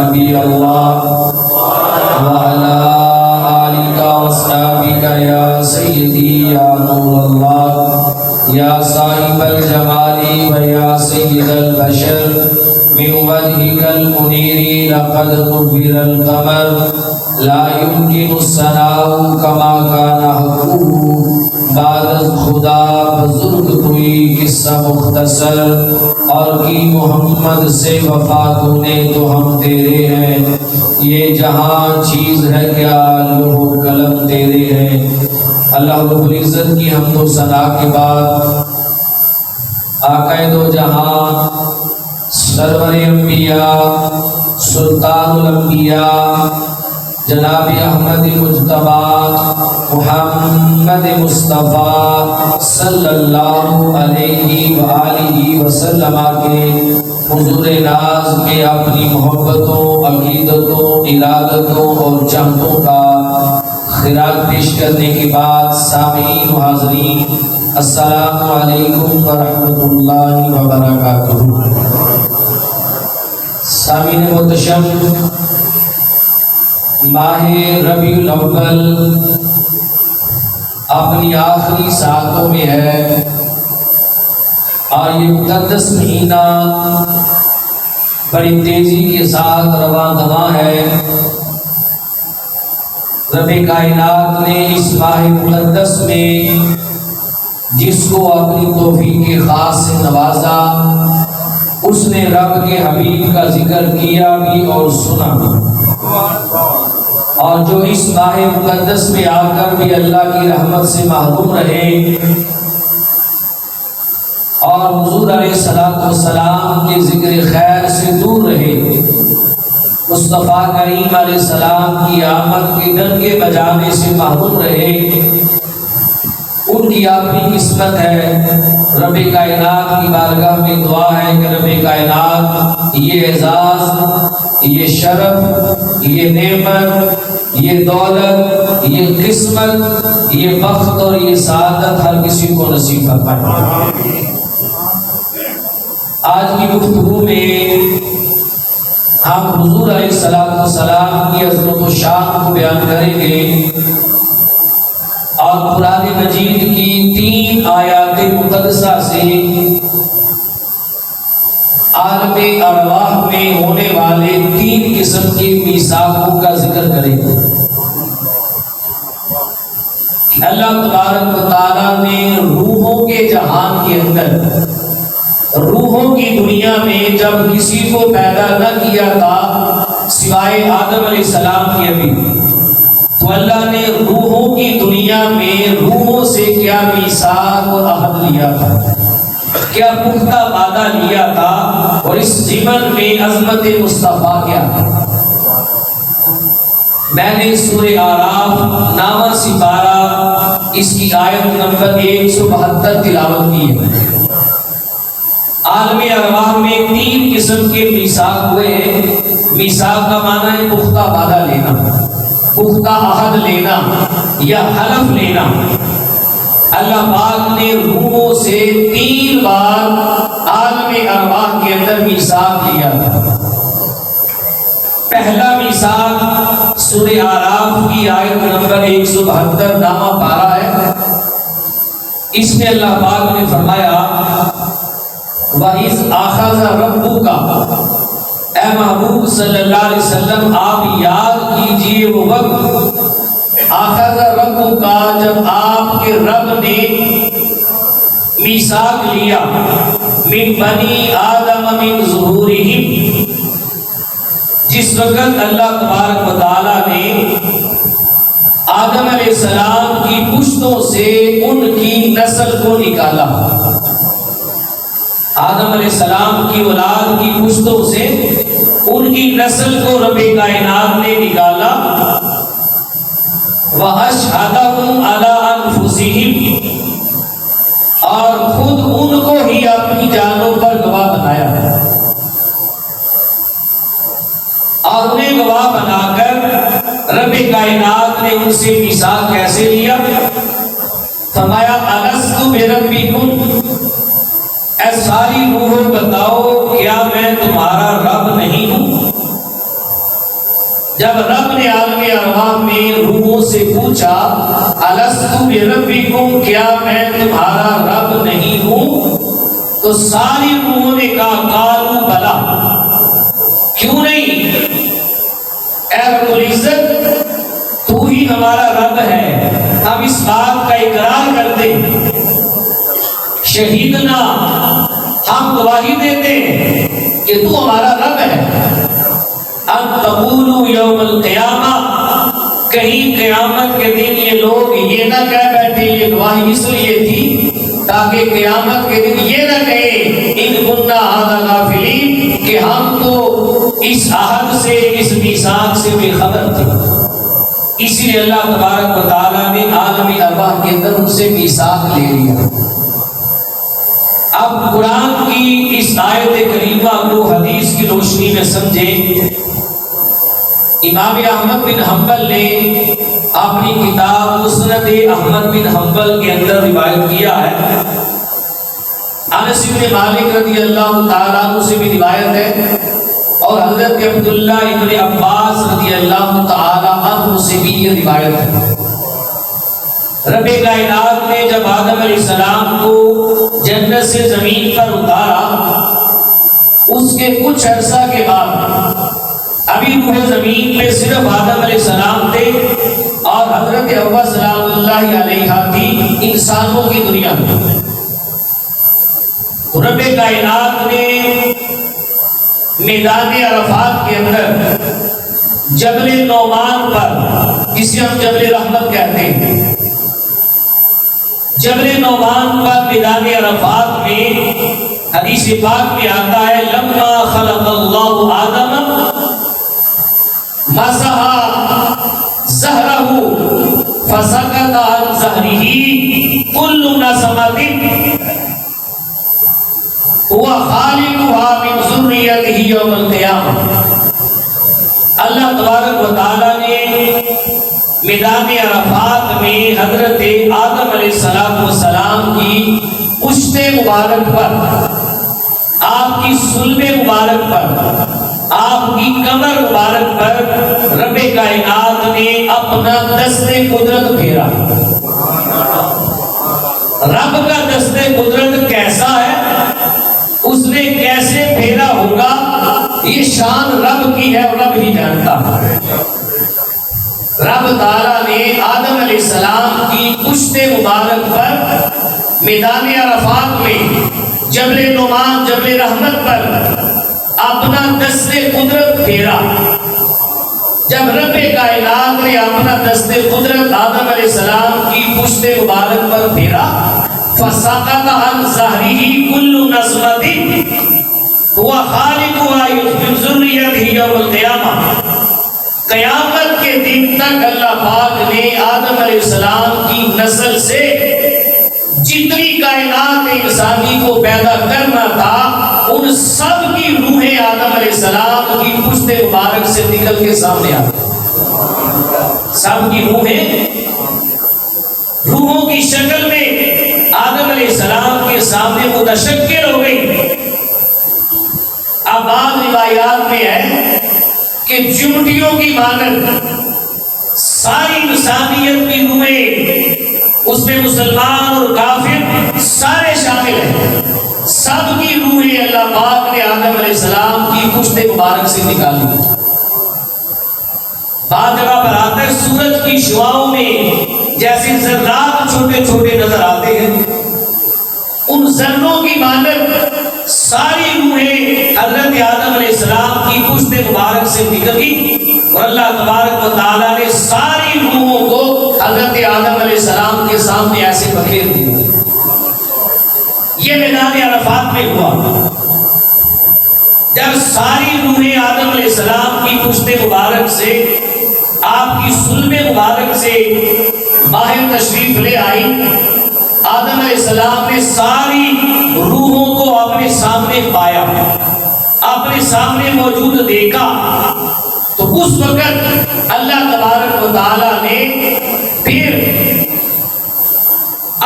نبی اللہ وعلا آلک واصحابک یا سیدی یا نور اللہ یا صاحب الجمال و یا سید البشر من وجهك المنیر لقد نور القمر لا يمكن الثناء كما كان حقه بعد خدا بزرگ کوئی قصہ مختصر اور کی محمد سے وفا تونے تو ہم تیرے ہیں، یہ جہاں چیز ہے کیا لوح و قلم تیرے ہیں۔ اللہ رب العزت کی حمد و ثنا کے بعد آقا دو جہاں سرور انبیاء سلطان الانبیاء جناب احمد مجتبی محمد مصطفیٰ صلی اللہ علیہ وآلہ وسلم کے حضور ناز میں اپنی محبتوں، عقیدتوں، ارادتوں اور چاہتوں کا خراج پیش کرنے کے بعد سامعین و حاضرین السلام علیکم ورحمۃ اللہ وبرکاتہ۔ سامعین محتشم، ماہ ربیع الاول اپنی آخری ساعتوں میں ہے اور یہ مقدس مہینہ بڑی تیزی کے ساتھ رواں دواں ہے۔ رب کائنات نے اس ماہ مقدس میں جس کو اپنی توفیق خاص سے نوازا، اس نے رب کے حبیب کا ذکر کیا بھی اور سنا بھی، اور جو اس ماہ مقدس میں آ کر بھی اللہ کی رحمت سے محروم رہے اور حضور علیہ السلام کے ذکر خیر سے دور رہے، مصطفیٰ کریم علیہ السلام کی آمد کے ڈنکے بجانے سے محروم رہے، ان کی اپنی قسمت ہے۔ رب کائنات کی بارگاہ میں دعا ہے کہ رب کائنات یہ اعزاز، یہ شرف، یہ نعمت، یہ دولت، یہ قسمت، یہ بخت اور یہ سعادت ہر کسی کو نصیب فرمائے۔ آج کی گفتگو میں ہم حضور علیہ السلام کی عظمت و شان کو بیان کریں گے اور قرآن مجید کی 3 آیات مقدسہ سے عالم ارواح میں ہونے والے 3 قسم کے میثاقوں کا ذکر کریں گے۔ اللہ تبارک و تعالیٰ نے روحوں کے جہان کے اندر، روحوں کی دنیا میں جب کسی کو پیدا نہ کیا تھا سوائے آدم علیہ السلام کی ابھی، تو اللہ نے روحوں کی دنیا میں روحوں سے کیا میثاق اور عہد لیا تھا، کیا پختہ وعدہ لیا تھا، اور اس ضمن میں عظمت مصطفیٰ کیا ہے۔ میں نے سورہ اعراف نامہ سپارہ اس کی آیت نمبر 172 تلاوت کی ہے۔ عالم ارواح میں 3 قسم کے میثاق ہوئے ہیں۔ میثاق کا معنی ہے پختہ وعدہ لینا، پختہ عہد لینا یا حلف لینا۔ اللہ پاک نے روحوں سے 3 بار عالم ارواح کے اندر میثاق لیا تھا۔ پہلا میثاق سورہ اعراف کی آیت نمبر 172 نامہ پارہ ہے۔ اس میں اللہ پاک نے فرمایا وَإِذْ أَخَذَ رَبُّكَ، اے محبوب صلی اللہ علیہ وسلم آپ یاد کیجئے وہ وقت، اخذ ربک، جب آپ کے رب نے میثاق لیا، من بنی آدم من ظہورہم، جس وقت اللہ تبارک و تعالیٰ نے آدم علیہ السلام کی پشتوں سے ان کی نسل کو نکالا، آدم علیہ السلام کی اولاد کی پشتوں سے ان کی نسل کو رب کائنات نے نکالا، وَأَشْهَدَهُمْ عَلَىٰ أَنفُسِهِمْ، اور خود ان کو ہی اپنی جانوں پر گواہ بنایا اور انہیں گواہ بنا کر رب کائنات نے ان سے میثاق کیسے لیا؟ فرمایا أَلَسْتُ بِرَبِّكُمْ، اے ساری روحوں بتاؤ کیا میں تمہارا رب نہیں ہوں؟ جب رب نے عالم ارواح میں روحوں سے پوچھا الستو بربکم، کیا میں تمہارا رب نہیں ہوں؟ تو ساری روحوں نے کہا قالوا بلا، کیوں نہیں؟ اے رب العزت تو ہی ہمارا رب ہے، ہم اس بات کا اقرار کرتے ہیں، شہیدنا ہم گواہی دیتے ہیں کہ تو ہمارا رب ہے، ان تقولوا یوم القیامہ، کہیں قیامت کے دن یہ لوگ یہ نہ کہہ بیٹھے، یہ گواہی اس لیے تھی تاکہ قیامت کے دن یہ نہ کہیں ان کننا ھذا غافلین، کہ ہم تو اس عہد سے، اس میثاق سے بے خبر تھے۔ اسی لیے اللہ تبارک و تعالیٰ نے عالم ارواح کے اندر ان سے میثاق لے لیا۔ اب قرآن کی اس آیت کریمہ کو حدیث کی روشنی میں سمجھیں۔ امام احمد بن حنبل نے اپنی کتاب مسند احمد بن حنبل کے اندر روایت کیا ہے، انس بن مالک رضی اللہ تعالیٰ عنہ سے بھی روایت ہے، اور حضرت عبداللہ ابن عباس رضی اللہ تعالیٰ عنہ سے بھی یہ روایت ہے۔ رب کائنات نے جب آدم علیہ السلام کو جنت سے زمین پر اتارا، اس کے کچھ عرصہ کے بعد ابھی روح زمین پہ صرف آدم علیہ السلام تھے اور حضرت حوا سلام اللہ علیہا تھی انسانوں کی دنیا میں۔ تو رب کائنات نے میدان عرفات کے اندر جبل نعمان پر، جسے ہم جبل رحمت کہتے ہیں، جبل نعمان پر میدان عرفات میں حدیث پاک میں آتا ہے لما خلق اللہ آدم مسح ظہرہ فسکت عن ظہرہ کل نسمۃ هو خالقها من ذریتہ یوم القیامہ۔ اللہ تبارک و تعالیٰ نے میدان عرفات میں حضرت آدم علیہ السلام کی پشت مبارک پر، آپ کی صلب مبارک پر، آپ کی کمر مبارک پر رب کائنات نے اپنا دست قدرت پھیرا۔ رب کا دست قدرت کیسا ہے، اس نے کیسے پھیرا ہوگا، یہ شان رب کی ہے اور رب ہی جانتا ہے۔ رب تعالیٰ نے آدم علیہ السلام کی پشت مبارک پر میدان عرفات میں جبل نعمان، جبل رحمت پر اپنا دست قدرت پھیرا۔ جب رب کائنات نے اپنا دست قدرت آدم علیہ السلام کی پشت مبارک پر پھیرا، فسقط عن ظہرہ کل نسمۃ هو خالقها من ذریتہ یوم القیامہ۔ قیامت کے دن تک اللہ پاک نے آدم علیہ السلام کی نسل سے جتنی کائنات انسانی کو پیدا کرنا تھا، ان سب کی روحیں آدم علیہ السلام کی پشت مبارک سے نکل کے سامنے آ گئی۔ سب کی روحیں روحوں کی شکل میں آدم علیہ السلام کے سامنے متشکل ہو گئی۔ اب بعض روایات میں ہے کہ چمٹیوں کی مانند ساری انسانیت کی روحیں، اس میں مسلمان اور کافر سارے شامل ہیں، سب کی روحیں اللہ پاک نے آدم علیہ السلام کی پشت مبارک سے نکالی۔ بعض جگہ پر آتا ہے سورج کی شعاؤں میں جیسے ذرات چھوٹے چھوٹے نظر آتے ہیں، ان ذروں کی مانند ساری روحیں حضرت آدم علیہ السلام کی پشت مبارک سے نکلی، اور اللہ تبارک و تعالیٰ نے ساری روحوں کو حضرت آدم علیہ السلام کے سامنے ایسے بکھیر دیا۔ یہ میدان عرفات میں ہوا جب ساری روحیں آدم علیہ السلام کی پشت مبارک سے، آپ کی صلب مبارک سے باہر تشریف لے آئی۔ آدم علیہ السلام نے ساری روحوں کو اپنے سامنے پایا، اپنے سامنے موجود دیکھا، تو اس وقت اللہ تبارک و تعالیٰ نے پھر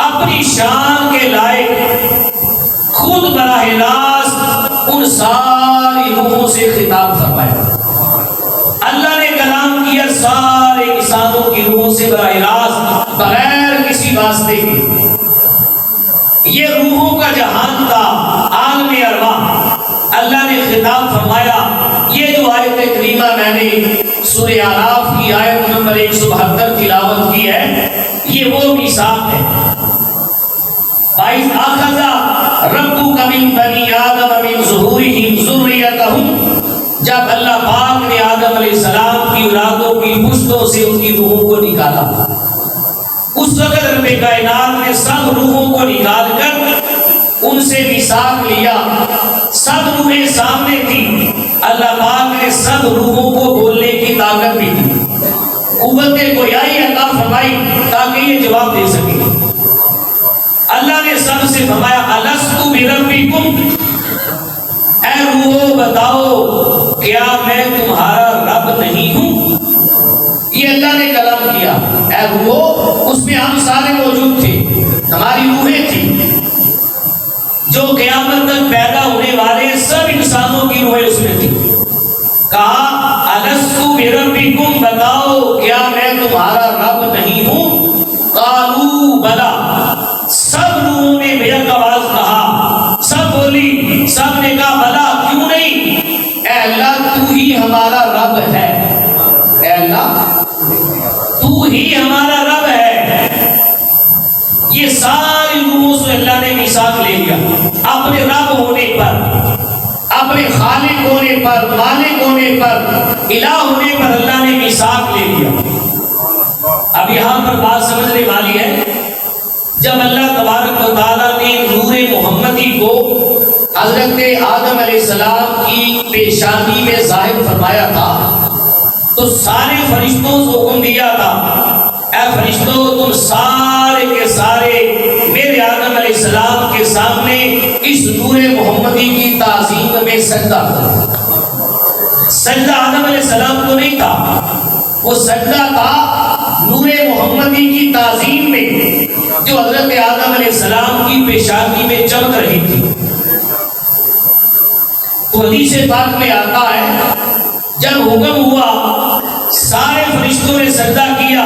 اپنی شان کے لائق خود براہ راست ان ساری روحوں سے خطاب فرمایا۔ اللہ نے کلام یہ روحوں کا جہان تھا، عالم ارواح۔ اللہ نے خطاب فرمایا، یہ جو آیت کریمہ میں نے سورہ اعراف کی آیت نمبر 172 تلاوت کی ہے، یہ وہ میثاق ہے۔ فَإِذْ أَخَذَ رَبُّكَ مِن بَنِي آدَمَ مِن ظُهُورِهِمْ ذُرِّيَّتَهُمْ، جب اللہ پاک نے آدم علیہ السلام کی اولادوں کی پشتوں سے ان کی روحوں کو نکالا، اس وقت رب کائنات نے سب روحوں کو نکال کر ان سے میثاق لیا۔ سب روحیں سامنے تھی، اللہ پاک نے سب روحوں کو بولنے کی طاقت بھی دی، قوت گویائی عطا فرمائی تاکہ یہ جواب دے سکے۔ اللہ نے سب سے فرمایا الستُ بربکم، اے روحو بتاؤ کیا میں تمہارا رب نہیں ہوں؟ یہ اللہ نے کلام کیا، اے روحو، اس میں ہم سارے موجود تھے، ہماری روحیں تھیں، جو قیامت تک پیدا ہونے والے سب انسانوں کی روحیں اس میں تھی۔ کہا الستُ بربکم، بتاؤ کیا میں تمہارا رب نہیں ہوں؟ قالوا بلا، سب روحوں نے بیک آواز کہا، سب بولی، سب نے کہا بلا، کیوں نہیں؟ اے اللہ تو ہی ہمارا رب ہے، اے اللہ تو ہی ہمارا رب ہے۔ یہ ساری روحوں سے اللہ نے میثاق لے لیا، اپنے رب ہونے پر، اپنے خالق ہونے پر، مالک ہونے پر، الہ ہونے پر اللہ نے میثاق لے لیا۔ اب یہاں پر بات سمجھنے والی ہے، جب اللہ تبارک و تعالیٰ نے نور محمدی کو حضرت آدم علیہ السلام کی پیشانی میں ظاہر فرمایا تھا تو سارے فرشتوں سے حکم دیا تھا، اے فرشتوں تم سارے کے سارے میرے آدم علیہ السلام کے سامنے اس نور محمدی کی تعظیم میں سجدہ کرو۔ سجدہ آدم علیہ السلام کو نہیں تھا، وہ سجدہ تھا نور محمدی کی تعظیم میں جو حضرت آدم علیہ السلام کی پیشانی میں چمک رہی تھی۔ تو حدیث پاک میں آتا ہے جب حکم ہوا سارے فرشتوں نے سجدہ کیا،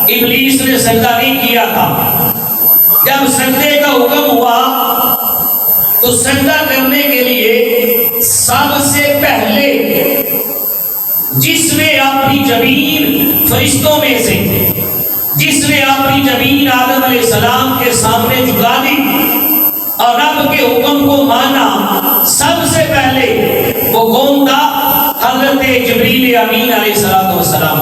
ابلیس نے سجدہ نہیں کیا تھا۔ جب سجدے کا حکم ہوا تو سجدہ کرنے کے لیے سب سے پہلے جس نے اپنی جبین فرشتوں میں سے جس نے اپنی جبین آدم علیہ السلام کے سامنے جھکا دی اور رب کے حکم کو مانا، سب سے پہلے وہ کون تھا؟ حضرت جبریل امین علیہ السلام۔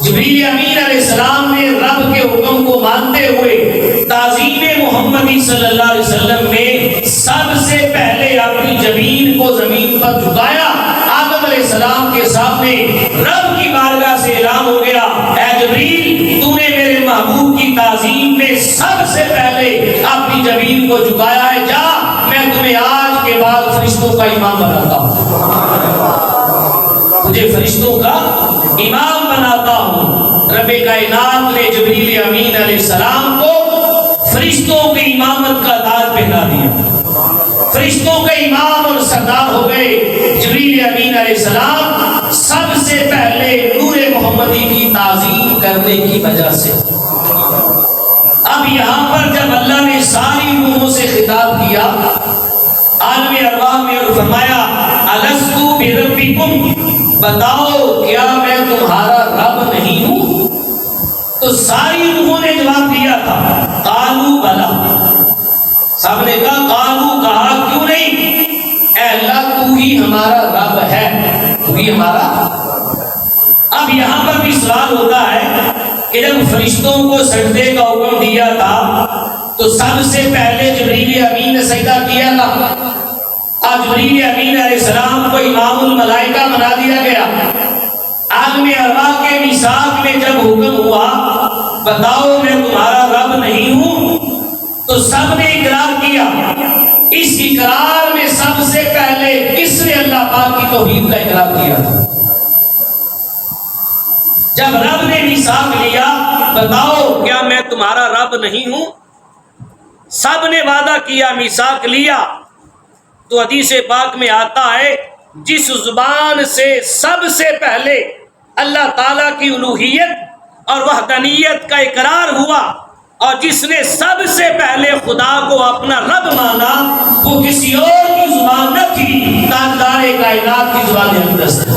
جبریل امین علیہ السلام نے رب کے حکم کو مانتے ہوئے تعظیم محمدی صلی اللہ علیہ وسلم میں سب سے پہلے اپنی جبین کو زمین پر جھکایا۔ آدم علیہ السلام کے سامنے رب کی بارگاہ سے اعلان ہو گیا، اے جبریل تو نے میرے محبوب کی تعظیم میں سب سے پہلے اپنی جبین کو جھکایا ہے، جا میں تمہیں آج کے بعد فرشتوں کا امام بناتا ہوں، تجھے فرشتوں کا امام بناتا ہوں۔ رب کائنات نے جبریل امین علیہ السلام کو فرشتوں کی امامت کا تاج پہنا دیا، فرشتوں کے امام اور سردار ہو گئے جبریل امین علیہ السلام، سب سے پہلے نور محمدی کی تعظیم کرنے کی وجہ سے۔ اب یہاں پر جب اللہ نے ساری روحوں سے خطاب کیا، عالم ارواح میں فرمایا الستُ بربکم، بتاؤ کیا میں تمہارا رب نہیں ہوں؟ تو ساری روحوں نے جواب دیا تھا قالوا بلا، سب نے کہا قالوا، کہا کیوں نہیں؟ اے اللہ تو ہی ہمارا رب ہے، تو ہی ہمارا۔ اب یہاں پر بھی سوال ہوتا ہے کہ جب فرشتوں کو سجدے کا حکم دیا تھا تو سب سے پہلے جبریل امین نے سجدہ کیا تھا، آج جبریل امین علیہ السلام کو امام الملائکہ بنا دیا گیا۔ عالم ارواح کے میثاق میں جب حکم ہوا بتاؤ میں تمہارا رب نہیں ہوں، تو سب نے اقرار کیا۔ اس اقرار میں سب سے پہلے کس نے اللہ پاک کی توحید کا اقرار کیا تھا؟ جب رب نے میثاق لیا بتاؤ کیا میں تمہارا رب نہیں ہوں، سب نے وعدہ کیا، میثاق لیا، تو حدیث پاک میں آتا ہے جس زبان سے سب سے پہلے اللہ تعالیٰ کی الوہیت اور وحدانیت کا اقرار ہوا اور جس نے سب سے پہلے خدا کو اپنا رب مانا وہ کسی اور کی زبان نہ تھی، تاجدار کائنات کی زبان اقدس تھی۔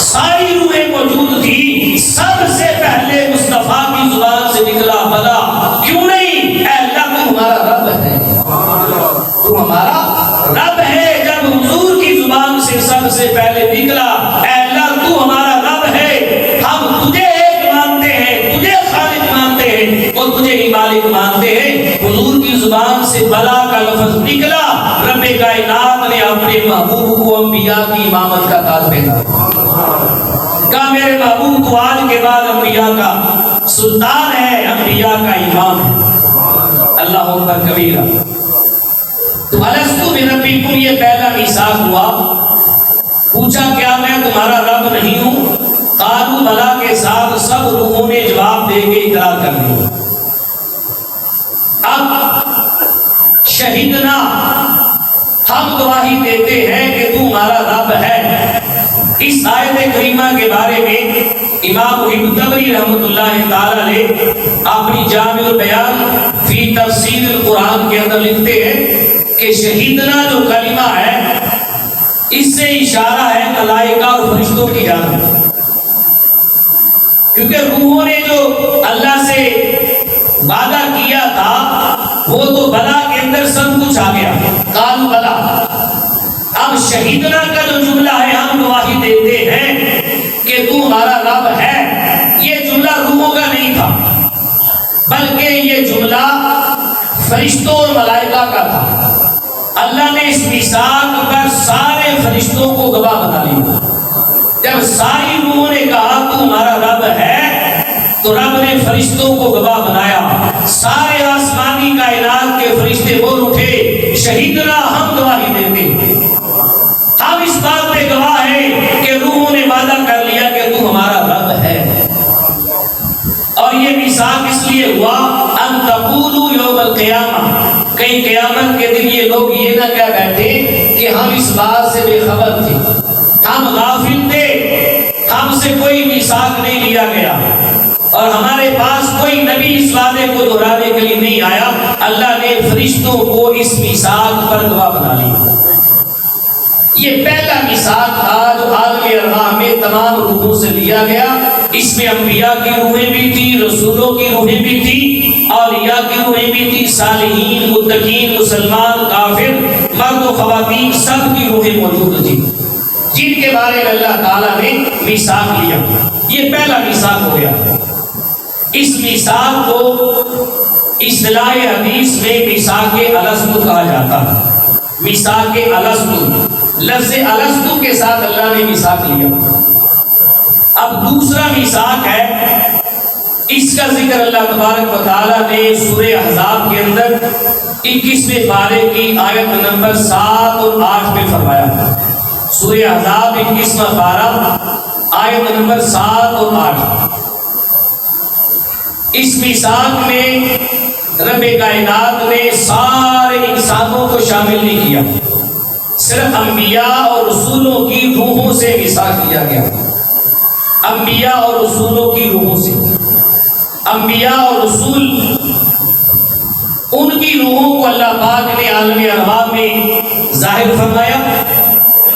ساری روحیں موجود تھی، سب سے پہلے مصطفیٰ کی زبان سے نکلا بلا کیوں نہیں، اے اللہ تو ہمارا رب ہے، تو ہمارا رب ہے۔ جب حضور کی زبان سے سب سے پہلے نکلا اے اللہ تو ہمارا رب ہے، ہم تجھے ایک مانتے ہیں، تجھے خالق مانتے ہیں اور تجھے ہی مالک مانتے ہیں، حضور کی زبان سے بلا کا لفظ نکلا، رب کائنات نے اپنے محبوب کو انبیاء کی امامت کا تاج پہنا، کہا میرے محبوب تو آج کے بعد انبیاء کا سلطان ہے، انبیاء کا امام ہے۔ اللہ اکبر کبیرہ۔ تو الستو بربکم یہ پہلا میثاق ہوا، پوچھا کیا میں تمہارا رب نہیں ہوں؟ قالوا بلا کے ساتھ سب روحوں نے جواب دے کے اقرار کر دیا۔ اب شہیدنا ہم گواہی دیتے ہیں کہ تو ہمارا رب ہے۔ اس آیت کریمہ کے بارے میں امام ابن طبری رحمۃ اللہ تعالی علیہ اپنی جامع البیان فی تفسیر القرآن کے اندر لکھتے ہیں کہ شہیدنا جو کلمہ ہے اس سے اشارہ ہے ملائکہ اور فرشتوں کی جانب، کیونکہ روحوں نے جو اللہ سے وعدہ کیا تھا وہ تو بلا کے اندر سب کچھ آ گیا، قالوا بلا۔ اب شہیدنا کا جو جملہ ہے ہم گواہی دیتے ہیں کہ تو ہمارا رب ہے، یہ جملہ روحوں کا نہیں تھا بلکہ یہ جملہ فرشتوں اور ملائکہ کا تھا۔ اللہ نے اس میثاق پر سارے فرشتوں کو گواہ بنا لیا۔ جب ساری روحوں نے کہا تو ہمارا رب ہے تو رب نے فرشتوں کو گواہ بنایا، سارے آسمانی کائنات کے فرشتے بول اٹھے شہیدنا ہم گواہی دیتے، ہم اس بات پہ گواہ ہیں کہ روحوں نے وعدہ کر لیا کہ تو ہمارا رب ہے۔ اور یہ میثاق اس لیے ہوا ان تقولوا یوم القیامہ، کہیں قیامت کے دن یہ لوگ یہ نہ کہہ بیٹھے کہ ہم اس بات سے بے خبر تھے، ہم غافل تھے، ہم سے کوئی میثاق نہیں لیا گیا اور ہمارے پاس کوئی نبی اس وعدے کو دہرانے کے لیے نہیں آیا۔ اللہ نے فرشتوں کو اس میثاق پر گواہ بنا لیا۔ یہ پہلا میثاق تھا جو عالم ارواح میں تمام روحوں سے لیا گیا۔ اس میں انبیاء کی روحیں بھی تھی، رسولوں کی روحیں بھی تھی، اولیاء کی روحیں بھی تھی، صالحین، متقین، مسلمان، کافر، مرد و خواتین سب کی روحیں موجود تھی جن کے بارے میں اللہ تعالیٰ نے میثاق لیا۔ یہ پہلا میثاق ہو گیا۔ اس میثاق کو اصطلاح حدیث میں میثاق الستو کہا جاتا ہے۔ میثاق الستو، لفظ الستو کے ساتھ اللہ نے میثاق لیا۔ اب دوسرا میثاق ہے، اس کا ذکر اللہ تبارک و تعالیٰ نے سورہ احزاب کے اندر 21ویں پارے کی آیت نمبر 7 اور 8 میں فرمایا۔ سورہ احزاب 21واں پارہ آیت نمبر 7 اور 8۔ اس میثاق میں رب کائنات نے سارے انسانوں کو شامل نہیں کیا، صرف انبیاء اور رسولوں کی روحوں سے میثاق کیا گیا۔ انبیاء اور رسولوں کی روحوں سے، انبیاء اور رسول ان کی روحوں کو اللہ پاک نے عالم ارواح میں ظاہر فرمایا۔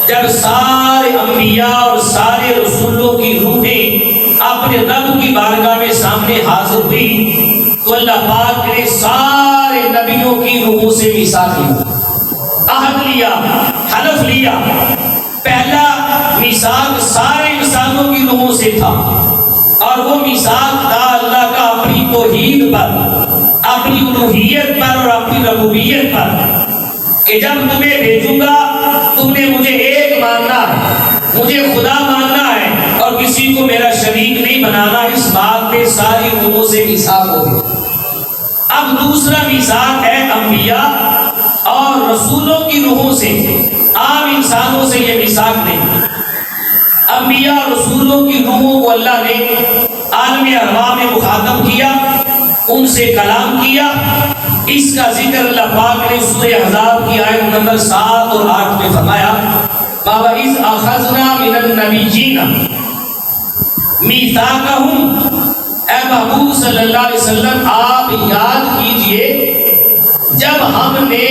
جب سارے انبیاء اور سارے رسولوں کی روحیں اپنے رب کی بارگاہ میں سامنے حاضر ہوئی تو اللہ پاک نے سارے نبیوں کی روحوں سے میثاق لیا، عہد لیا، حلف لیا۔ پہلا میثاق سارے انسانوں کی روحوں سے تھا اور وہ میثاق تھا اللہ کا اپنی توحید پر، اپنی الوہیت پر اور اپنی ربوبیت پر، کہ جب تمہیں بھیجوں گا تم نے مجھے ایک ماننا ہے، مجھے خدا ماننا ہے اور کسی کو میرا شریک نہیں بنانا۔ اس بات پہ ساری روحوں سے میثاق ہو گیا۔ اب دوسرا میثاق ہے انبیاء اور رسولوں کی روحوں سے، عام انسانوں سے یہ میثاق نہیں۔ انبیاء اور رسولوں کی روحوں کو اللہ نے عالم ارواح میں مخاطب کیا، ان سے کلام کیا۔ اس کا ذکر اللہ پاک نے سورہ احزاب کی آیت نمبر 7 اور 8 میں فرمایا، وَإِذْ أَخَذْنَا مِنَ النَّبِيِّينَ مِيثَاقَهُمْ، اے محبوب صلی اللہ علیہ وسلم آپ یاد کیجئے جب ہم نے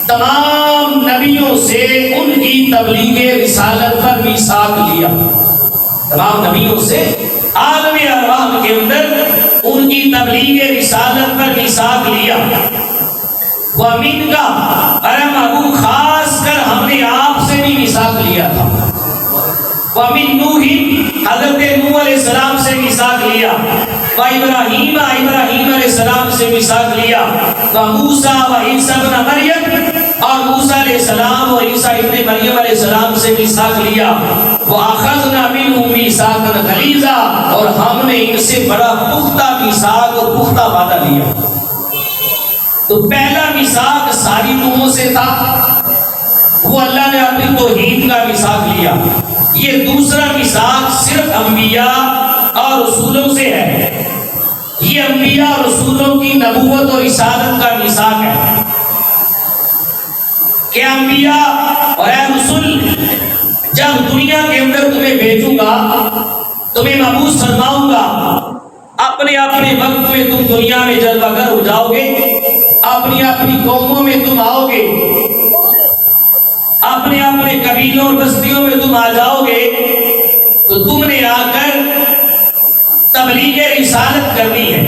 تمام نبیوں سے ان کی تبلیغ رسالت پر میثاق لیا، تمام نبیوں سے عالم ارواح کے اندر ان کی تبلیغ رسالت پر میثاق لیا، وَمِنْ کا اے محبوب خاص کر ہم نے آپ سے بھی میثاق لیا تھا، وَمِنْ نُوحٍ حضرت نوح علیہ السلام سے میثاق لیا، وَإِبْرَاهِيمَ ابراہیم علیہ السلام سے میثاق لیا، وَمُوسَىٰ وَعِیسَىٰ ابْنَ مَرْیَم اور موسیٰ علیہ السلام اور عیسیٰ ابن مریم علیہ السلام سے میثاق لیا، وَأَخَذْنَا مِنْهُم مِيثَاقًا غَلِيظًا اور ہم نے ان سے بڑا پختہ میثاق اور پختہ وعدہ لیا۔ تو پہلا میثاق ساری قوموں سے تھا، وہ اللہ نے اپنی توحید کا میثاق لیا۔ یہ دوسرا میثاق صرف انبیاء اور رسولوں سے ہے، یہ انبیاء اور رسولوں کی نبوت اور رسالت کا میثاق ہے کہ انبیاء اور اے رسول جب دنیا کے اندر تمہیں بھیجوں گا، تمہیں مبعوث فرماؤں گا، اپنے اپنے وقت میں تم دنیا میں جلوہ گر ہو جاؤ گے، اپنی اپنی قوموں میں تم آؤ گے، اپنے اپنے قبیلوں اور بستیوں میں تم آ جاؤ گے، تو تم نے آ کر تبلیغ رسالت کرنی ہے،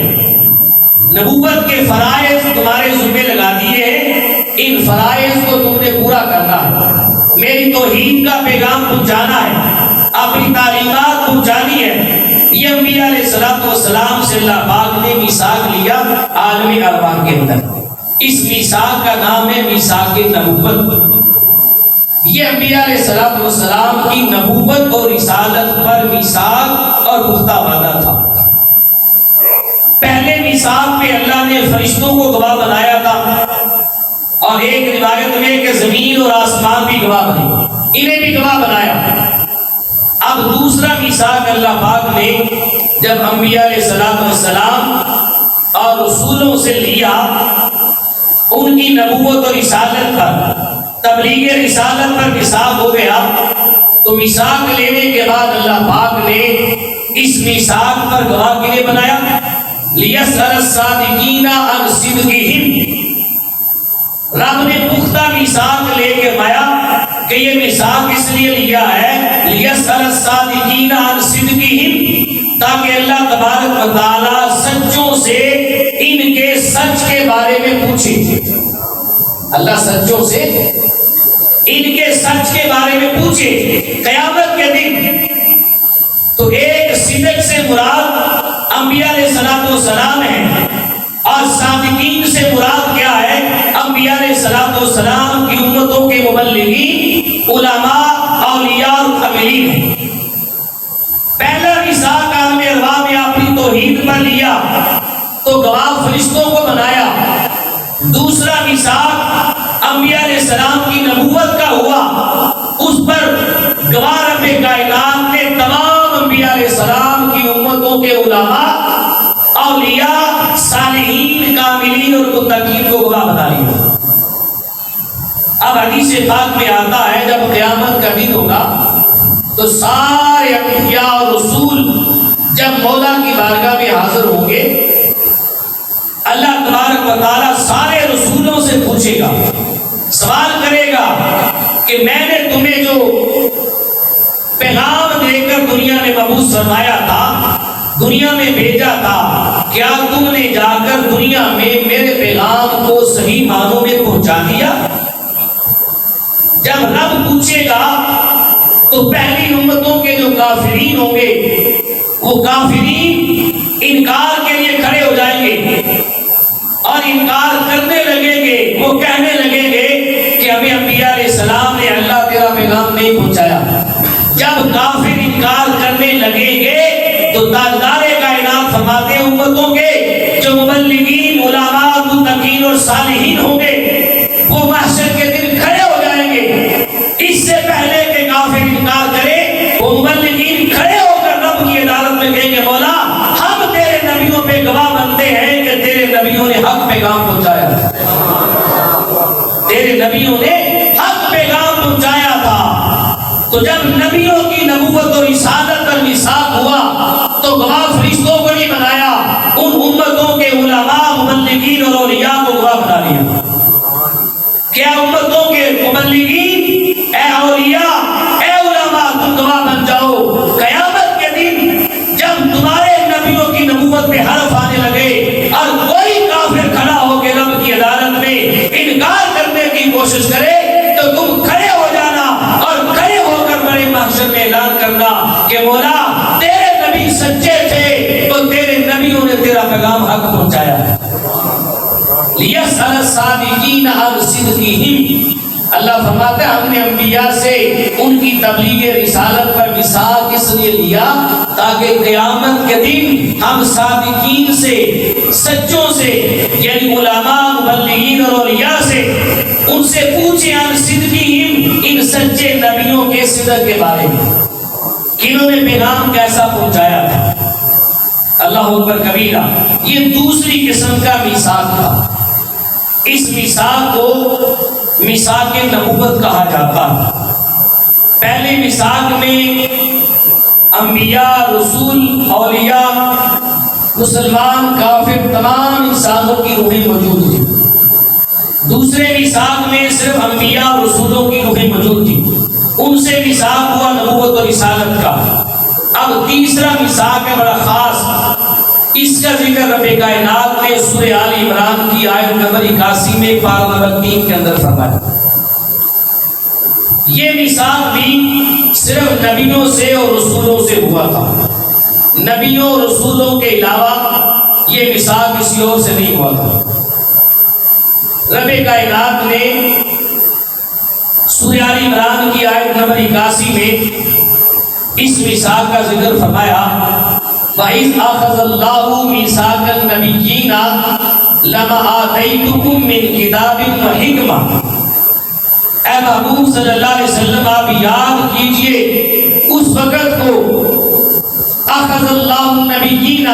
نبوت کے فرائض تمہارے ذمہ لگا دیے ہیں، ان فرائض کو تم نے پورا کرنا ہے، میری توحید کا پیغام پہنچانا ہے، اپنی تعلیمات پہنچانی ہے۔ یہ انبیاء علیہ السلام سے اللہ پاک نے میثاق لیا عالم ارواح کے اندر، اس میثاق کا نام ہے میثاق نبوت۔ یہ انبیاء علیہ السلام کی نبوت اور رسالت پر میثاق اور پختہ وعدہ تھا۔ پہلے میثاق میں اللہ نے فرشتوں کو گواہ بنایا تھا، اور ایک روایت میں کہ زمین اور آسمان بھی گواہ بنے، انہیں بھی گواہ بنایا۔ اب دوسرا میثاق اللہ پاک نے جب انبیاء علیہ السلام اور رسولوں سے لیا، ان کی نبوت اور رسالت پر، تبلیغ رسالت پر میثاق ہو گیا، تو میثاق لینے کے بعد اللہ پاک نے اس میثاق پر گواہ کے لیے بنایا، لِيَسْأَلَ الصَّادِقِينَ عَنْ صِدْقِهِمْ۔ رب نے پختہ میثاق لے کے آیا کہ یہ میثاق اس لیے لیا ہے لِيَسْأَلَ الصَّادِقِينَ عَنْ صِدْقِهِمْ، تاکہ اللہ تبارک و تعالیٰ سچوں سے ان کے سچ کے بارے میں پوچھے، اللہ سچوں سے ان کے سچ کے بارے میں پوچھے قیامت کے دن۔ تو ایک صدق سے مراد انبیاء علیہ السلام ہے، اور صادقین سے مراد کیا ہے؟ انبیاء علیہ السلام کی امتوں کے مبلغین، علماء، اولیاء اور عاملین ہیں۔ پہلا میثاق عالم ارواح میں اپنی توحید پر لیا تو گواہ فرشتوں کو بنایا، دوسرا میثاق انبیاء علیہ السلام کی نبوت کا ہوا، اس پر گواہ رب کائنات نے تمام انبیاء علیہ السلام کی امتوں کے علماء، اولیاء، صالحین، کاملین اور متقین کو گواہ بنا لیا۔ اب حدیث پاک میں آتا ہے جب قیامت کا دن ہوگا تو سارے انبیاء اور رسول جب مولا کی بارگاہ میں حاضر ہوں گے، اللہ تبارک و تعالیٰ سارے رسولوں سے پوچھے گا، سوال کرے گا کہ میں نے تمہیں جو پیغام دے کر دنیا میں مبعوث فرمایا تھا، دنیا میں بھیجا تھا، کیا تم نے جا کر دنیا میں میرے پیغام کو صحیح معنوں میں پہنچا دیا؟ جب رب پوچھے گا تو پہلی امتوں کے جو کافرین ہوں گے، وہ کافرین انکار کے لیے کھڑے ہو جائیں گے اور انکار کرنے لگیں گے، وہ کہنے لگیں گے کہ ہمیں انبیاء علیہ السلام نے اللہ تیرا پیغام نہیں پہنچایا۔ جب کافر انکار کرنے لگیں گے تو تاجدار کائنات فرماتے ہیں امتوں کے جو مبلغین، علماء، متقین اور صالحین ہوں گے، وہ محشر کے دن کھڑے ہو جائیں گے۔ اس سے پہلے کہ کافر انکار کرے، وہ مبلغین کھڑے ہو کر رب کی عدالت میں کہیں گے مولا ہم تیرے نبیوں پہ گواہ بنتے ہیں کہ تیرے نبیوں نے حق پیغام پہنچایا، تیرے نبیوں نے حق پیغام پہنچایا تھا۔ تو جب نبیوں کی نبوت اور رسالت پر میثاق ہوا تو گواہ فرشتوں کو نہیں بنا تیرا پیغام حق پہنچایا ہے۔ لِيَسْأَلَ الصَّادِقِينَ عَنْ صِدْقِهِمْ، اللہ فرماتا ہے ہم نے انبیاء سے ان کی تبلیغ رسالت پر میثاق اس لیے لیا تاکہ قیامت کے دن ہم صادقین سے، سچوں سے، یعنی علماء، مبلغین اور اولیاء سے، ان سے پوچھیں عن صدقہم، ان سچے نبیوں کے صدق کے بارے میں، کنہوں نے پیغام کیسا پہنچایا تھا۔ اللہ اکبر کبیرہ، یہ دوسری قسم کا میثاق تھا۔ اس میثاق کو میثاق نبوت کہا جاتا ہے۔ پہلے میثاق میں انبیاء، رسول، اولیاء، مسلمان، کافر، تمام انسانوں کی روحیں موجود تھی۔ دوسرے میثاق میں صرف انبیاء اور رسولوں کی روحیں موجود تھی، ان سے میثاق ہوا نبوت اور رسالت کا۔ اب تیسرا میثاق ہے بڑا خاص، اس کا ذکر رب کائنات نے سورہ آل عمران کی آیت نمبر 81 میں پارہ نمبر 3 کے اندر فرمایا۔ یہ میثاق بھی صرف نبیوں سے اور رسولوں سے ہوا تھا، نبیوں اور رسولوں کے علاوہ یہ میثاق کسی اور سے نہیں ہوا تھا۔ رب کائنات نے سورہ آل عمران کی آیت نمبر 81 میں اس میثاق کا ذکر فرمایا، وَإِذْ أَخَذَ اللَّهُ مِيثَاقَ النَّبِيِّينَ لَمَا آتَيْتُكُم مِّن كِتَابٍ وَحِكْمَةٍ۔ اے محبوب صلی اللہ علیہ وسلم، آپ یاد کیجئے اس وقت کو، أَخَذَ اللَّهُ النَّبِيِّينَ،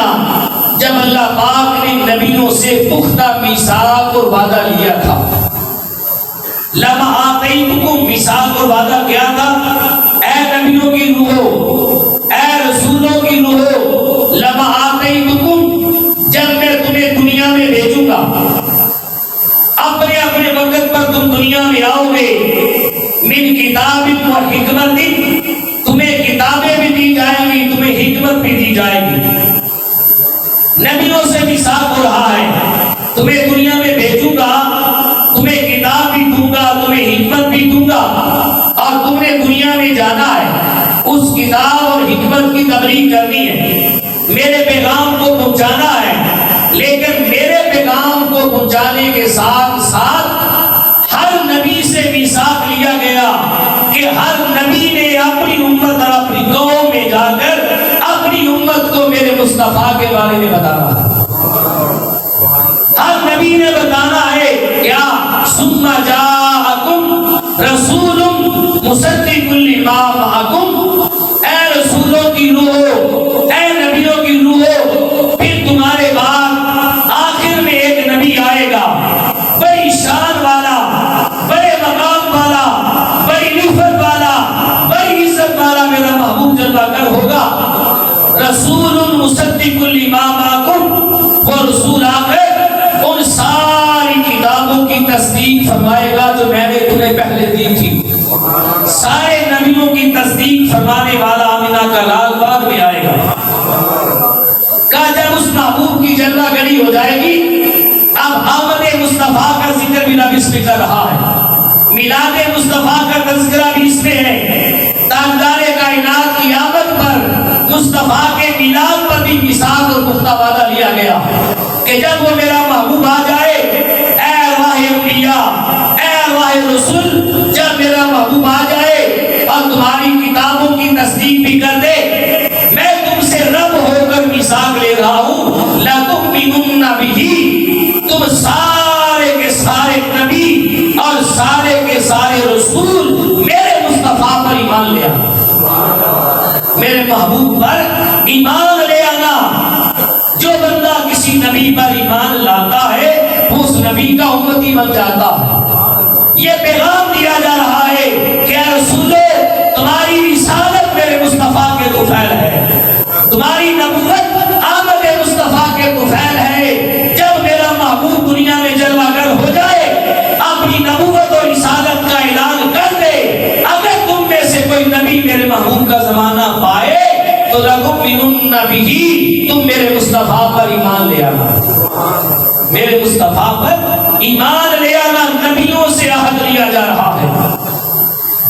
جب اللہ پاک نے نبیوں سے پختہ میثاق اور وعدہ لیا تھا۔ لَمَا آتَيْتُكُم، میثاق اور وعدہ کیا تھا؟ اے نبیوں کی روحو، اے رسولوں کی روحو، لما آتیتکم، جب میں تمہیں دنیا میں بھیجوں گا، اپنے اپنے وقت پر تم دنیا میں آؤ گے، من کتاب و حکمت، تمہیں کتابیں بھی دی جائیں گی، تمہیں حکمت بھی دی جائے گی۔ نبیوں سے میثاق ہو رہا ہے، تمہیں دنیا میں بھیجوں گا، تمہیں کتاب بھی دوں گا، تمہیں حکمت بھی دوں گا، اور تم نے دنیا میں جانا ہے، اس کتاب اور حکمت کی تبلیغ کرنی ہے، میرے پیغام کو پہنچانا ہے۔ لیکن میرے پیغام کو پہنچانے کے ساتھ ساتھ ہر نبی سے میثاق لیا گیا کہ ہر نبی نے اپنی امت اور اپنی قوم میں جا کر اپنی امت کو میرے مصطفیٰ کے بارے میں بتانا ہے۔ ہر نبی نے بتانا ہے کیا، ثم جاءکم رسول مصدق لما معکم، اے رسولوں کی روحو، اے نبیوں کی روحو، پھر تمہارے بعد آخر میں ایک نبی آئے گا، بڑی شان والا، بڑے مقام والا، بڑی نفرت والا، بڑی عزت والا، میرا محبوب جل کر ہوگا۔ رسول مصدق لما معکم، وہ رسول آ کر ان ساری کتابوں کی تصدیق فرمائے گا جو میں نے تمہیں پہلے دی تھی۔ سارے نبیوں کی تصدیق فرمانے والا آمنہ کا لال بعد میں آئے گا۔ کہا جب اس محبوب کی جلوہ گری ہو جائے گی، اب آمد مصطفیٰ کا ذکر بھی رب اس میں کر رہا ہے، میلاد مصطفیٰ کا تذکرہ بھی اس میں ہے۔ تاجدار کائنات کی آمد پر، مصطفیٰ کے میلاد پر بھی میثاق اور پختہ وعدہ لیا گیا کہ جب وہ میرا محبوب آ جائے، اے ارواح انبیاء، اے ارواح رسول، جب میرا محبوب آ جائے اور تمہاری کتابوں کی تصدیق بھی کر دے، میں تم سے رب ہو کر میثاق لے رہا ہوں، لَتُؤْمِنُنَّ بِهِ، تم سارے کے سارے نبی اور سارے کے سارے رسول میرے مصطفیٰ پر ایمان لے آنا، میرے محبوب پر ایمان لے آنا۔ جو بندہ کسی نبی پر ایمان لاتا ہے وہ اس نبی کا امتی بن جاتا ہے۔ یہ پیغام دیا جا رہا ہے کہ اے رسولو، تمہاری رسالت میرے مصطفیٰ کے طفیل ہے، تمہاری نبوت آمد مصطفیٰ کے طفیل ہے۔ جب میرا محبوب دنیا میں جلوہ گر ہو جائے، اپنی نبوت اور رسالت کا اعلان کر دے، اگر تم میں سے کوئی نبی میرے محبوب کا زمانہ پائے تو لَتُؤْمِنُنَّ بِهِ، تم میرے مصطفیٰ پر ایمان لے آنا، میرے مصطفیٰ پر ایمان لے آنا۔ نبیوں سے عہد لیا جا رہا ہے،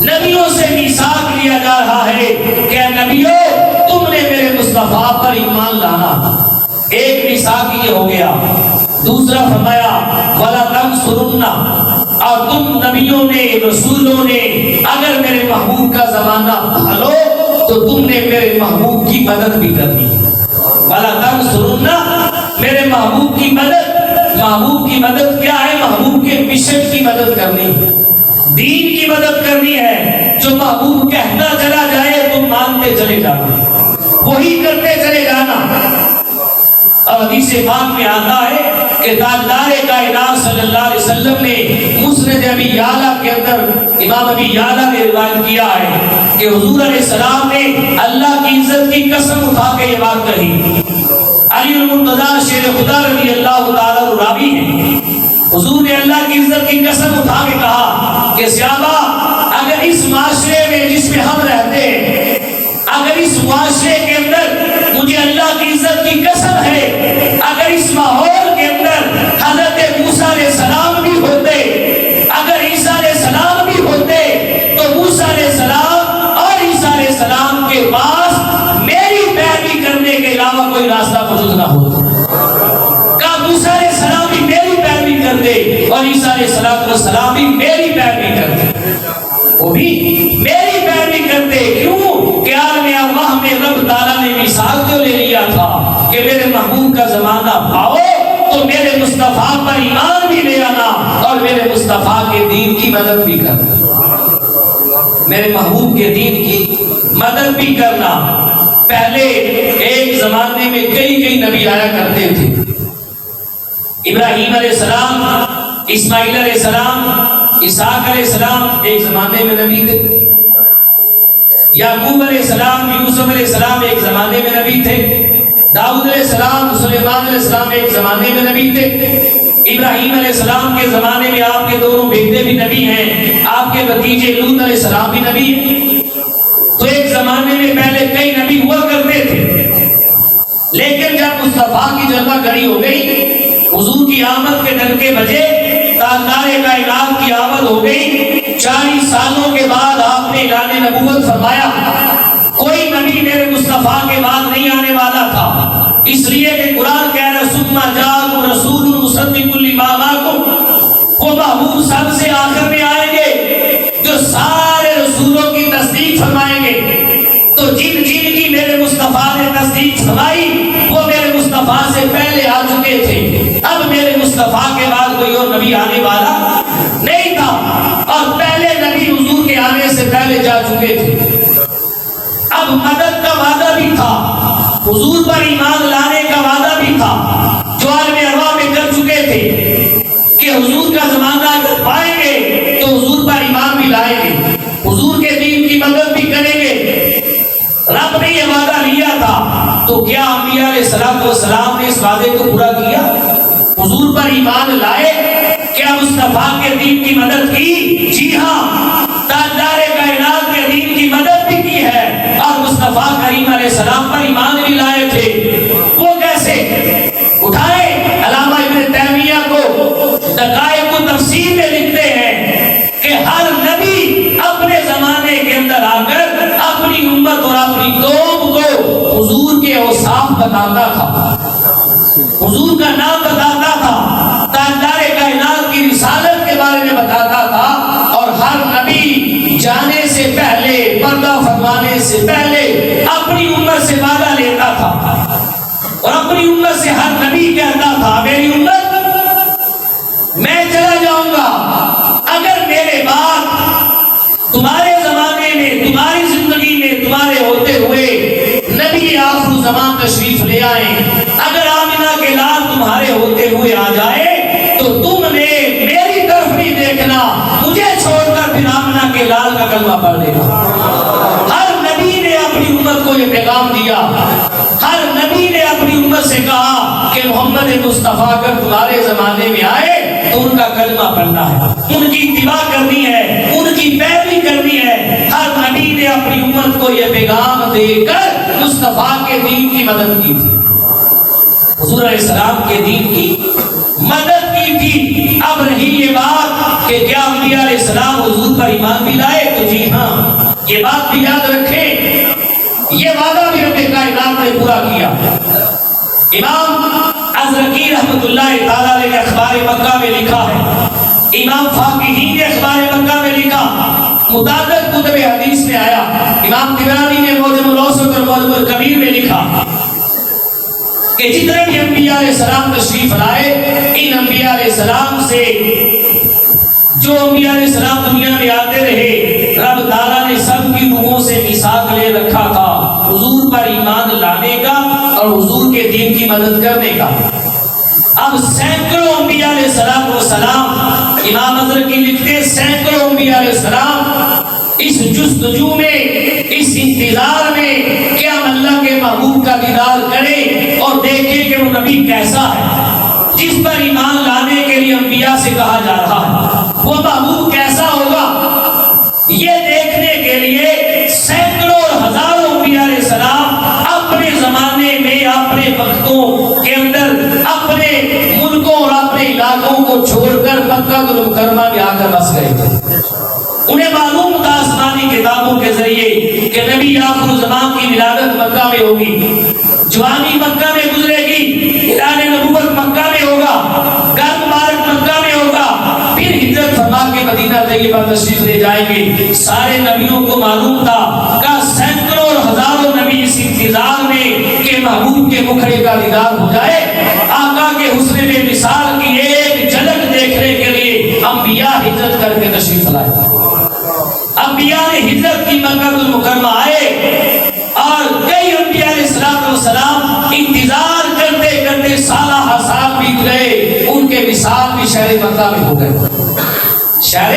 نبیوں سے میثاق لیا جا رہا ہے کہ نبیوں، تم نے میرے مصطفیٰ پر ایمان لانا۔ ایک میثاق یہ ہو گیا۔ دوسرا فرمایا وَلَا تَنْصُرُنَّ، اور تم نبیوں نے رسولوں نے اگر میرے محبوب کا زمانہ بھالو تو تم نے میرے محبوب کی مدد بھی کرنی ہے۔ وَلَا تَنْصُرُنَّ، میرے محبوب کی مدد۔ محبوب کی مدد کیا ہے؟ محبوب کے مشن کی مدد کرنی، دین کی مدد کرنی ہے۔ جو محبوب کہتا چلا جائے تم مانتے چلے جانا، وہی کرتے چلے جانا۔ اور حدیث پاک میں آتا ہے کہ تاجدار کائنات صلی اللہ علیہ وسلم نے مسند ابی یعلا کے اندر امام ابی یعلا نے روایت کیا ہے کہ حضور علیہ السلام نے اللہ کی عزت کی قسم اٹھا کے یہ بات کہی۔ علی المرتضی شیر خدا رضی اللہ تعالیٰ راوی ہے، حضور نے اللہ کی عزت کی قسم اٹھا کے کہا کہ صحابہ اگر اس معاشرے میں جس میں ہم رہتے ہیں، اگر اس معاشرے کے اندر مجھے اللہ کی عزت کی قسم ہے، اگر اس ماحول کے اندر حضرت موسیٰ علیہ السلام بھی ہوتے، اگر عیسیٰ علیہ السلام بھی ہوتے، تو موسیٰ علیہ السلام اور عیسیٰ علیہ السلام کے پاس میری پیروی کرنے کے علاوہ کوئی راستہ موجود نہ ہوتا۔ کہا موسیٰ علیہ السلام بھی میری پیروی کرتے اور عیسیٰ علیہ السلام بھی میری پیروی کرتے، وہ بھی میری پیروی کرتے۔ کیوں کہ عالم ارواح میں رب تعالیٰ نے مثال جو لے لیا تھا کہ میرے محبوب کا زمانہ پاؤ تو میرے مصطفیٰ پر ایمان بھی لے آنا اور میرے مصطفیٰ کے دین کی مدد بھی کرنا، میرے محبوب کے دین کی مدد بھی کرنا۔ پہلے ایک زمانے میں کئی نبی آیا کرتے تھے۔ ابراہیم علیہ السلام، اسماعیل علیہ السلام، اسحاق علیہ السلام ایک زمانے میں نبی تھے۔ یعقوب علیہ السلام، یوسف علیہ السلام ایک زمانے میں نبی تھے۔ داؤد علیہ السلام، سلیمان علیہ السلام ایک زمانے میں نبی تھے۔ ابراہیم علیہ السلام کے زمانے میں آپ کے دونوں بیٹے بھی نبی ہیں، آپ کے بھتیجے لوط علیہ السلام بھی نبی ہیں۔ تو ایک زمانے میں پہلے کئی نبی ہوا کرتے تھے، لیکن جب مصطفیٰ کی جلوہ گری ہو گئی، حضور کی آمد کے ڈنکے بجے، تاجدار کائنات کی آمد ہو گئی، 40 سالوں کے بعد آپ نے اعلان نبوت فرمایا۔ کوئی نبی میرے مصطفیٰ کے بعد نہیں آنے والا تھا، اس لیے کہ قرآن کہہ رہا ثم جاءکم رسول مصدق لما معکم، وہ محبوب سب سے آخر میں آئیں گے جو سارے رسولوں کی تصدیق فرمائیں گے۔ تو جن کی میرے مصطفیٰ نے تصدیق فرمائی وہ میرے مصطفیٰ سے پہلے آ چکے تھے، اب میرے مصطفیٰ کے بعد کوئی اور نبی آنے والا نہیں تھا، اور پہلے نبی حضور کے آنے سے پہلے جا چکے تھے۔ اب مدد کا وعدہ بھی تھا، حضور پر ایمان لانے کا وعدہ بھی تھا، جو عالم ارواح میں کر چکے تھے کہ حضور کا زمانہ اگر پائیں گے تو حضور پر ایمان بھی لائیں گے، حضور کے دین کی مدد بھی کریں گے۔ رب نے یہ وعدہ لیا تھا، تو کیا انبیاء علیہ السلام نے اس وعدے کو پورا کیا؟ حضور پر ایمان لائے، کیا مصطفیٰ کے دین کی مدد کی؟ جی ہاں، تاجدار کائنات کے دین کی مدد بھی کی ہے، اور مصطفیٰ کریم علیہ السلام پر ایمان بھی لائے تھے۔ وہ کیسے؟ اٹھائے علامہ ابن تیمیہ کو دقائق و تفسیر میں لکھتے ہیں کہ ہر نبی اپنے زمانے کے اندر آ کر اپنی امت اور اپنی قوم کو حضور کے اوصاف بتاتا تھا، حضور کا نام بتاتا تھا، تاجدار کائنات کی رسالت کے بارے میں بتاتا تھا، اور ہر نبی جانے سے پہلے، پردہ فرمانے سے پہلے اپنی امت سے وعدہ لیتا تھا، اور اپنی امت سے ہر نبی کہتا تھا میری امت میں چلا جاؤں گا، اگر میرے بعد تمہارے زمانے میں، تمہاری زندگی میں، تمہارے ہوتے ہوئے نبی آخر زمان تشریف لے آئیں، اگر آمنہ کے لال تمہارے ہوتے ہوئے آ جائے تو تم نے میری طرف نہیں دیکھنا، مجھے چھوڑ کر پھر آمنہ کے لال کا کلمہ پڑھ دینا۔ ہر نبی نے اپنی امت کو یہ پیغام دیا، ہر نبی نے اپنی امت سے کہا کہ محمد مصطفیٰ اگر تمہارے زمانے میں آئے تو ان کا کلمہ پڑھنا ہے، ان کی اتباع کرنی ہے، ان کی پیروی کرنی ہے۔ ہر نبی نے اپنی امت کو یہ پیغام دے کر مصطفیٰ کے دین کی مدد کی تھی، حضور علیہ السلام کے دین کی مدد کی تھی۔ اب رہی یہ بات کہ کیا انبیاء علیہ السلام حضور پر ایمان بھی لائے، تو جی ہاں، یہ بات بھی یاد رکھیں، یہ وعدہ بھی رب کائنات نے پورا کیا۔ امام ازرقی رحمۃ اللہ تعالی علیہ نے اخبار مکہ میں لکھا ہے، امام فاقہی نے اخبار مکہ میں لکھا، متعدد کتب حدیث میں آیا، امام طبرانی نے معجم الاوسط اور معجم الکبیر میں لکھا کہ جتنے بھی انبیاء علیہ السلام تشریف لائے، ان انبیاء علیہ السلام سے جو انبیاء علیہ السلام دنیا میں آتے رہے، رب تعالیٰ نے سب کی روحوں سے میثاق لے رکھا تھا حضور پر ایمان لانے کا اور حضور کے دین کی مدد کرنے کا۔ اب سینکڑوں انبیاء علیہ السلام، امام ازرقی لکھتے سینکڑوں انبیاء علیہ السلام اس جستجو میں، اس انتظار میں کہ ہم اللہ کے محبوب کا دیدار کریں اور دیکھیں کہ وہ نبی کیسا ہے جس پر ایمان لانے کے لیے انبیاء سے کہا جا رہا ہے، وہ محبوب کیسا ہوگا، یہ دیکھنے کے لیے سینکڑوں اور ہزاروں انبیاء علیہ السلام اپنے زمانے میں، اپنے وقتوں کے اندر، اپنے ملکوں اور اپنے علاقوں کو چھوڑ کر مکہ المکرمہ میں آ کر بس گئے تھے۔ انہیں معلوم تھا آسمانی کتابوں کے ذریعے کہ نبی آخر الزمان کی ولادت مکہ میں ہوگی، جوانی مکہ میں گزرے گی، اعلان نبوت مکہ میں ہوگا، گھر مبارک مکہ میں ہوگا، پھر ہجرت فرما کے مدینہ طیبہ تشریف لے جائیں گے۔ سارے نبیوں کو معلوم تھا کہ سینکڑوں اور ہزاروں نبی اس انتظار میں کہ محبوب کے مکھڑے کا دیدار ہو جائے، آقا کے حسن بے مثال کی ایک جھلک دیکھنے کے لیے انبیاء ہجرت کر کے تشریف لائے۔ انبیاء نے ہجرت کی، مکہ المکرمہ آئے اور کئی انبیاء علیہ السلام انتظار کرتے کرتے سالہ ہر سال بیت گئے، ان کے وصال بھی شہر مکہ میں ہو گئے، شہر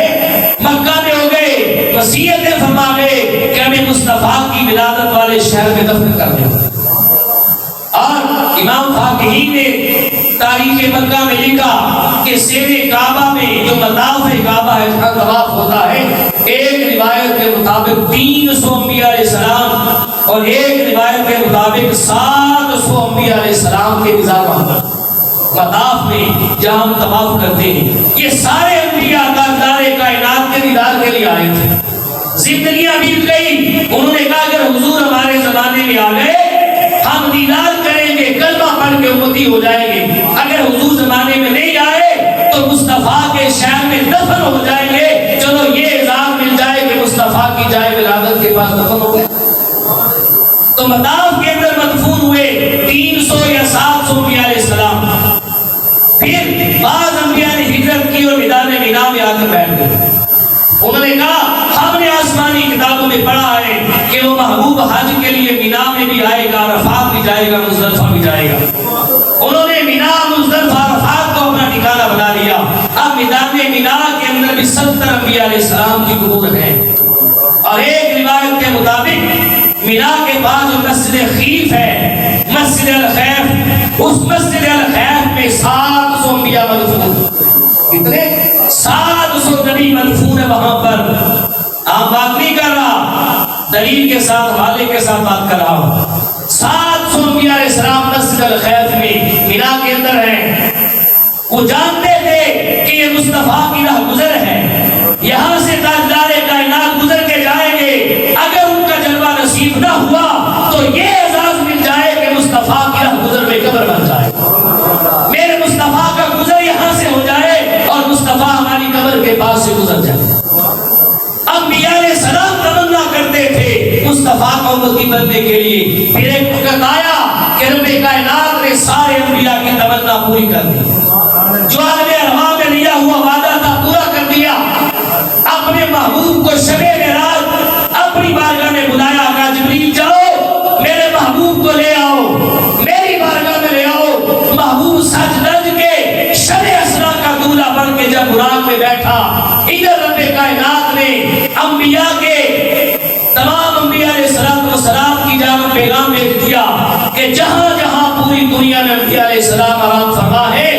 مکہ میں ہو گئے، وصیتیں فرما گئے کہ ہمیں مصطفیٰ کی ولادت والے شہر میں دفن کر دیں۔ اور امام فاقہی نے تاریخ مکہ میں لکھا کہ سیر کعبہ میں جو مطاف کعبہ ہے جہاں طواف ہوتا ہے، ایک روایت کے مطابق 300 انبیاء علیہ السلام اور ایک روایت کے مطابق 700 انبیاء علیہ السلام کے نظام مطاف میں جہاں ہم طواف کرتے ہیں، یہ سارے انبیاء تاجدار کائنات کے دیدار کے لیے آئے تھے۔ زندگیاں بیت گئی، انہوں نے کہا اگر حضور ہمارے زمانے میں آ گئے ہم دیدار کریں گے، کلمہ پڑھ کے امتی ہو جائیں گے، اگر حضور زمانے میں نہیں آئے تو مصطفیٰ کے شہر میں دفن ہو جائیں گے۔ چلو یہ اعزاز مل جائے کہ مصطفیٰ کی جائے ولادت کے پاس دفن ہو گئے۔ تو مطاف کے اندر مدفون ہوئے 300 یا 700 انبیاء علیہ السلام۔ پھر بعض انبیاء نے ہجرت کی اور میدان مینا میں آ کر بیٹھ گئے۔ انہوں نے کہا ہم نے آسمانی کتابوں میں پڑھا ہے کہ وہ محبوب حج کے لیے مینا میں بھی آئے گا، عرفات بھی جائے گا، مزدلفہ بھی جائے گا۔ انہوں نے مینا، مزدلفہ، عرفات کو اپنا ٹھکانہ بنا لیا۔ اب میدان مینا کے اندر بھی 70 انبیاء علیہ السلام کی قبور ہیں، اور ایک روایت کے مطابق مینا کے بعد جو مسجد خیف ہے، مسجد الخیف، اس مسجد الخیف میں 700 انبیاء مدفون، کتنے 700 نبی مدفون ہے وہاں پر۔ آپ بات نہیں کر رہا، دلیل کے ساتھ، حوالے کے ساتھ بات کر رہا ہوں۔ 700 انبیاء علیہ السلام مسجد الخیف میں مینا کے اندر ہیں۔ وہ جانتے تھے کہ یہ مصطفیٰ کی راہ گزر ہے، یہاں سے تاجدار کائنات گزر کے جائیں گے، اگر ان کا جلوہ نصیب نہ ہوا تو یہ اعزاز مل جائے کہ مصطفیٰ کی راہ گزر میں قبر بن جائے، میرے مصطفیٰ کا گزر یہاں سے ہو جائے اور مصطفیٰ ہماری قبر کے پاس سے گزر جائے۔ انبیاء علیہ السلام تمنا کرتے تھے مصطفیٰ کو امتی بننے کے لیے۔ پھر ایک وقت آیا کہ رب کائنات نے سارے انبیاء کی تمنا پوری کر دی، جو عالم ارواح میں لیا ہوا وعدہ تھا پورا کر دیا۔ اپنے محبوب کو شب معراج اپنی بارگاہ میں بلایا، کہا جبریل جاؤ میرے محبوب کو لے آؤ، میری بارگاہ میں لے آؤ۔ محبوب سج دج کے شب اسرا کا دولہا بن کے جب براق میں بیٹھا، ادھر رب کائنات نے انبیاء کے تمام انبیاء علیہ السلام کی جانب پیغام بھیج دیا کہ جہاں جہاں پوری دنیا میں انبیاء علیہ السلام آرام فرما ہے،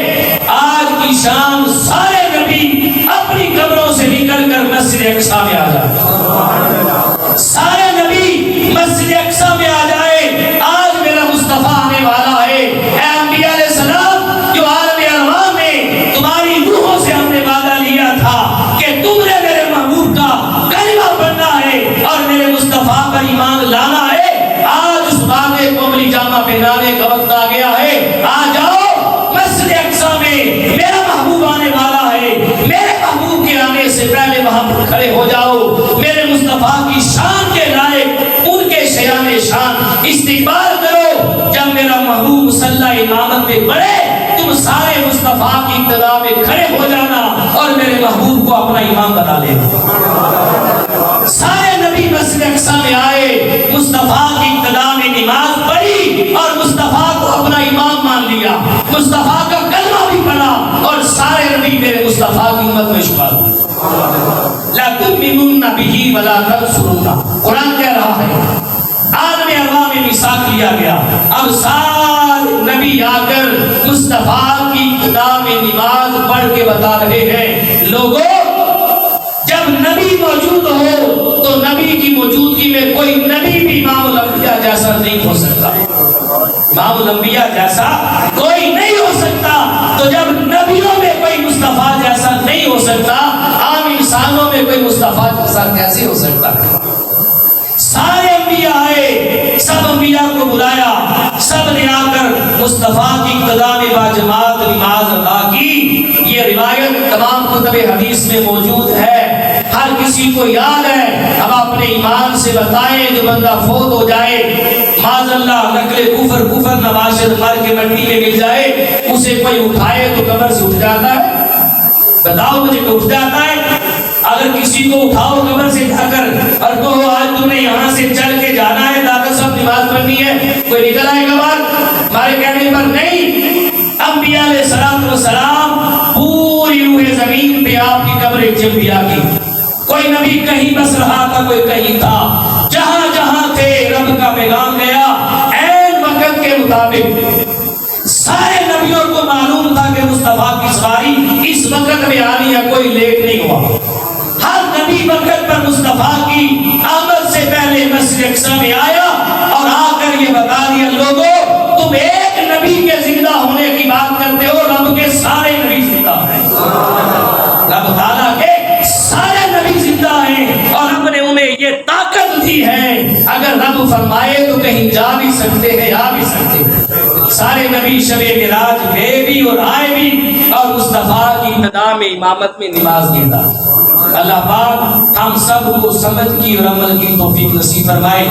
آج کی شام سارے نبی اپنی قبروں سے نکل کر مسجد اقصی میں آ جائے، سارے نبی مسجد اقصی میں آ جائے، آج میرا مصطفیٰ آنے والا ہے۔ اے انبیاء علیہ السلام جو عالم ارواح میں تمہاری روحوں سے ہم نے وعدہ لیا تھا کہ تم نے میرے محبوب کا کلمہ پڑھنا ہے اور میرے مصطفیٰ پر ایمان لانا ہے، آج اس وعدے کو عملی جامہ پہنانے کا وقت آ گیا ہے۔ میرا محبوب آنے والا ہے، میرے محبوب کے آنے سے پہلے وہاں پر کھڑے ہو جاؤ، میرے مصطفیٰ کی شان کے لائق ان کے شیان شان استقبال کرو۔ جب میرا محبوب مصلی امامت میں پڑھے تم سارے مصطفیٰ کی ابتدا میں کھڑے ہو جانا اور میرے محبوب کو اپنا امام بنا لینا۔ سارے نبی مسجد اقصی میں آئے، مصطفیٰ کی ابتدا میں نماز پڑھی اور مصطفیٰ کو اپنا امام مان لیا، مصطفیٰ کا کلمہ بھی پڑھا اور سارے نبی میرے مصطفیٰ کی امت میں شمار ہوئے۔ لا تؤمنون به ولا تنصرون، قرآن کہہ رہا ہے عالم ارواح میں میثاق لیا گیا۔ اب سارے نبی آ کر مصطفیٰ کی ابتدا میں نماز پڑھ کے بتا رہے ہیں لوگوں جب نبی موجود ہو تو نبی کی موجودگی میں کوئی نبی بھی امام الانبیاء جیسا نہیں ہو سکتا، امام الانبیاء جیسا کوئی نہیں ہو سکتا۔ تو جب نبیوں میں کوئی مصطفیٰ جیسا نہیں ہو سکتا، عام انسانوں میں کوئی مصطفیٰ جیسا کیسے ہو سکتا؟ سارے انبیاء آئے، سب انبیاء کو بلایا، سب نے آ کر مصطفیٰ کی ابتدا میں باجماعت نماز ادا کی۔ یہ روایت تمام کتب حدیث میں موجود ہے، ہر کسی کو یاد ہے۔ اب اپنے ایمان سے بتائیں جو بندہ فوت ہو جائے معاذ اللہ نقل کفر نواشر مر کے مٹی میں مل جائے، اسے کوئی اٹھائے تو قبر سے اٹھ جاتا ہے؟ بتاؤ مجھے کہ اٹھ جاتا ہے؟ اگر کسی کو اٹھاؤ قبر سے اٹھا کر اور کہو آج تم نے یہاں سے چل کے جانا ہے دادا صاحب نماز پڑھنی ہے، کوئی نکل آئے گا بات؟ ہمارے کہنے پر نہیں۔ انبیاء علیہ السلام پوری روح زمین پہ آپ کی قبر انبیاء کی، کوئی نبی کہیں بس رہا تھا، کوئی کہیں تھا، جہاں جہاں تھے رب کا پیغام گیا عین وقت کے مطابق۔ سارے نبیوں کو معلوم تھا کہ مصطفیٰ کی سواری اس وقت میں آنی ہے، کوئی لیٹ نہیں ہوا۔ ہر نبی وقت پر مصطفیٰ کی آمد سے پہلے مسجد اقصی میں آیا اور آ کر یہ بتا دیا لوگوں تم ایک نبی کے زندہ ہونے کی بات کرتے ہو، رب کے سارے نبی زندہ ہیں، رب تعالیٰ کے سارے نبی زندہ ہیں اور ہم نے انہیں یہ طاقت دی ہے اگر رب فرمائے تو کہیں جا بھی سکتے ہیں، آ بھی سکتے ہیں۔ سارے نبی شب معراج گئے بھی اور آئے بھی اور مصطفیٰ کی ابتدا میں امامت میں نماز دیتا۔ اللہ پاک ہم سب کو سمجھ کی اور عمل کی توفیق نصیب فرمائے۔